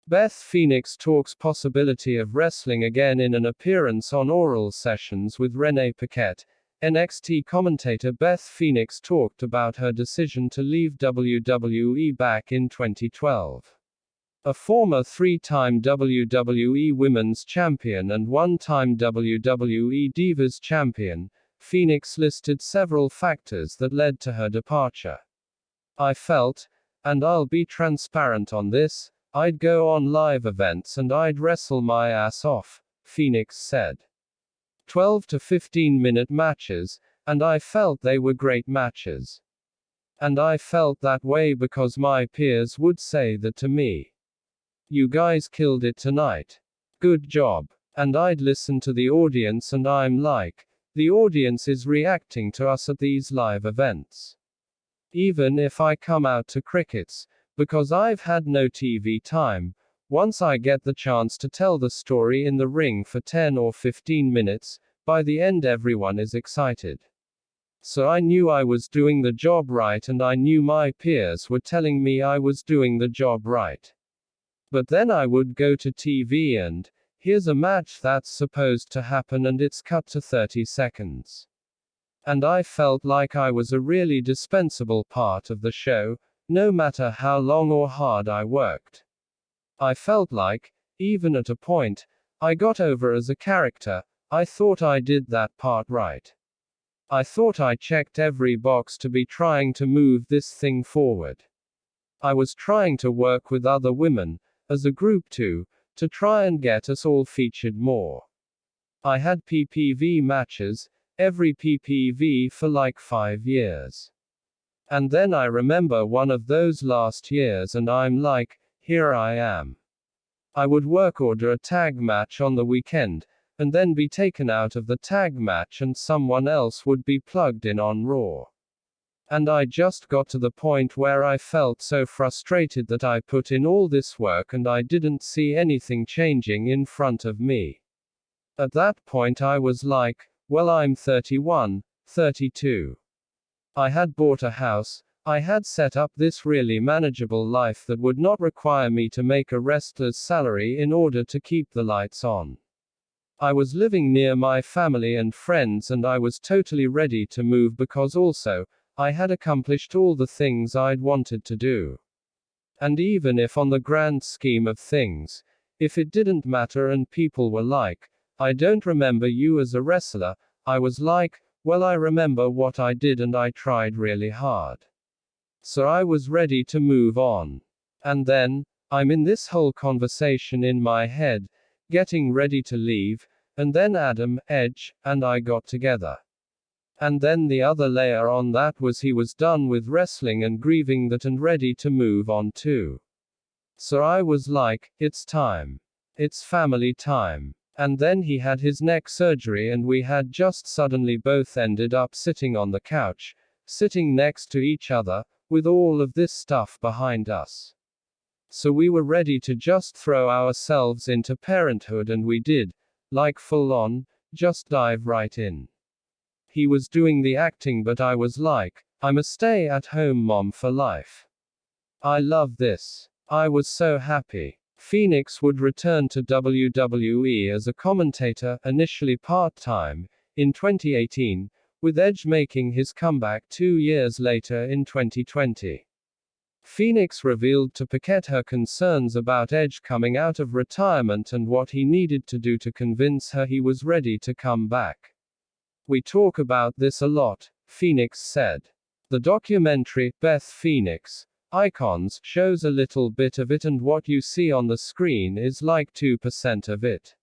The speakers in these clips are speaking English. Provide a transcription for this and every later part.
Beth Phoenix talks possibility of wrestling again in an appearance on Oral Sessions with Renee Paquette. NXT commentator Beth Phoenix talked about her decision to leave WWE back in 2012. A former three-time WWE Women's Champion and one-time WWE Divas Champion, Phoenix listed several factors that led to her departure. "I felt, and I'll be transparent on this, I'd go on live events and I'd wrestle my ass off," Phoenix said. 12 to 15-minute matches, and I felt they were great matches. And I felt that way because my peers would say that to me. "You guys killed it tonight. Good job." And I'd listen to the audience and I'm like, the audience is reacting to us at these live events. Even if I come out to crickets, because I've had no TV time, once I get the chance to tell the story in the ring for 10 or 15 minutes, by the end everyone is excited. So I knew I was doing the job right and I knew my peers were telling me I was doing the job right. But then I would go to TV and, here's a match that's supposed to happen and it's cut to 30 seconds. And I felt like I was a really dispensable part of the show, no matter how long or hard I worked. I felt like, even at a point, I got over as a character. I thought I did that part right. I thought I checked every box to be trying to move this thing forward. I was trying to work with other women, as a group to try and get us all featured more. I had PPV matches, every PPV for like 5 years. And then I remember one of those last years and I'm like, here I am. I would work order a tag match on the weekend, and then be taken out of the tag match and someone else would be plugged in on Raw. And I just got to the point where I felt so frustrated that I put in all this work and I didn't see anything changing in front of me. At that point I was like, well, I'm 31, 32. I had bought a house, I had set up this really manageable life that would not require me to make a wrestler's salary in order to keep the lights on. I was living near my family and friends and I was totally ready to move because also, I had accomplished all the things I'd wanted to do. And even if on the grand scheme of things, if it didn't matter and people were like, I don't remember you as a wrestler, I was like, well, I remember what I did and I tried really hard. So I was ready to move on. And then, I'm in this whole conversation in my head, getting ready to leave, and then Adam, Edge, and I got together. And then the other layer on that was he was done with wrestling and grieving that and ready to move on too. So I was like, it's time. It's family time. And then he had his neck surgery and we had just suddenly both ended up sitting on the couch, sitting next to each other, with all of this stuff behind us. So we were ready to just throw ourselves into parenthood and we did, like full on, just dive right in. He was doing the acting but I was like, I'm a stay-at-home mom for life. I love this. I was so happy. Phoenix would return to WWE as a commentator, initially part-time, in 2018, with Edge making his comeback 2 years later in 2020. Phoenix revealed to Paquette her concerns about Edge coming out of retirement and what he needed to do to convince her he was ready to come back. We talk about this a lot, Phoenix said. The documentary, Beth Phoenix, Icons, shows a little bit of it and what you see on the screen is like 2% of it.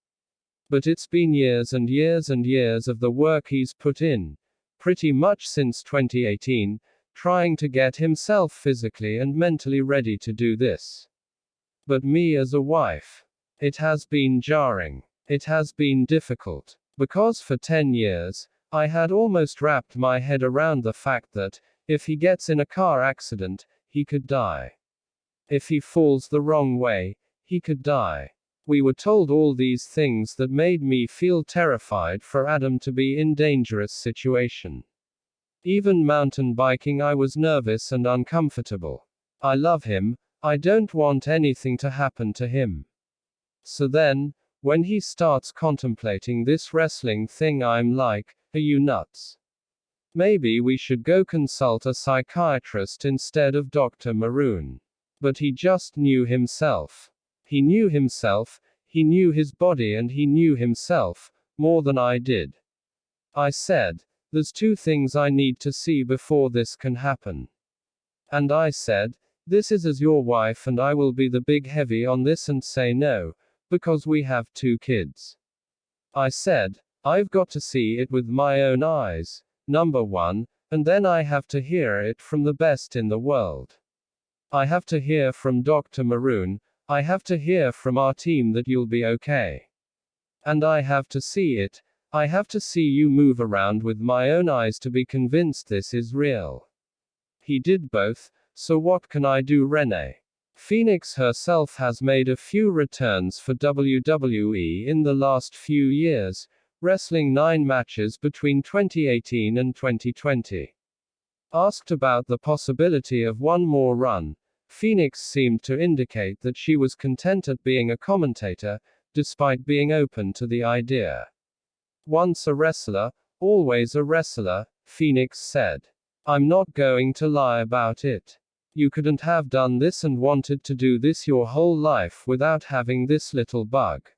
But it's been years and years and years of the work he's put in, pretty much since 2018, trying to get himself physically and mentally ready to do this. But me as a wife, it has been jarring. It has been difficult. Because for 10 years, I had almost wrapped my head around the fact that, if he gets in a car accident, he could die. If he falls the wrong way, he could die. We were told all these things that made me feel terrified for Adam to be in dangerous situation. Even mountain biking I was nervous and uncomfortable. I love him, I don't want anything to happen to him. So then, when he starts contemplating this wrestling thing, I'm like, are you nuts? Maybe we should go consult a psychiatrist instead of Dr. Maroon. But he just knew himself. He knew himself, he knew his body, and he knew himself more than I did. I said, there's two things I need to see before this can happen. And I said, this is as your wife, and I will be the big heavy on this and say no, because we have 2 kids. I said, I've got to see it with my own eyes, number one, and then I have to hear it from the best in the world. I have to hear from Dr. Maroon, I have to hear from our team that you'll be okay. And I have to see it, I have to see you move around with my own eyes to be convinced this is real. He did both, so what can I do? Renee Phoenix herself has made a few returns for WWE in the last few years, wrestling 9 matches between 2018 and 2020. Asked about the possibility of one more run, Phoenix seemed to indicate that she was content at being a commentator, despite being open to the idea. Once a wrestler, always a wrestler, Phoenix said. I'm not going to lie about it. You couldn't have done this and wanted to do this your whole life without having this little bug.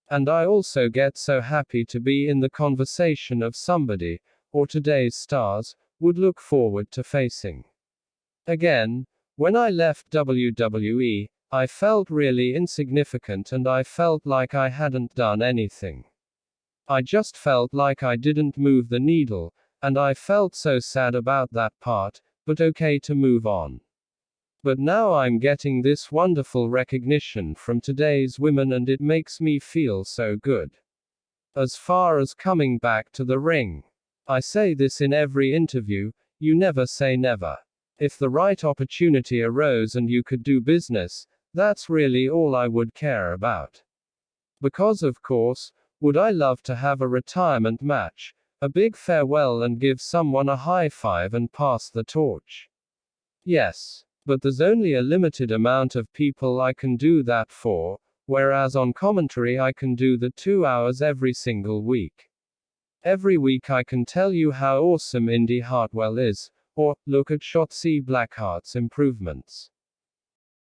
And I also get so happy to be in the conversation of somebody, or today's stars, would look forward to facing. Again, when I left WWE, I felt really insignificant and I felt like I hadn't done anything. I just felt like I didn't move the needle, and I felt so sad about that part, but okay to move on. But now I'm getting this wonderful recognition from today's women and it makes me feel so good. As far as coming back to the ring, I say this in every interview, you never say never. If the right opportunity arose and you could do business, that's really all I would care about. Because of course, would I love to have a retirement match, a big farewell and give someone a high five and pass the torch? Yes. But there's only a limited amount of people I can do that for, whereas on commentary I can do the 2 hours every single week. Every week I can tell you how awesome Indy Hartwell is, or, look at Shotzi Blackheart's improvements.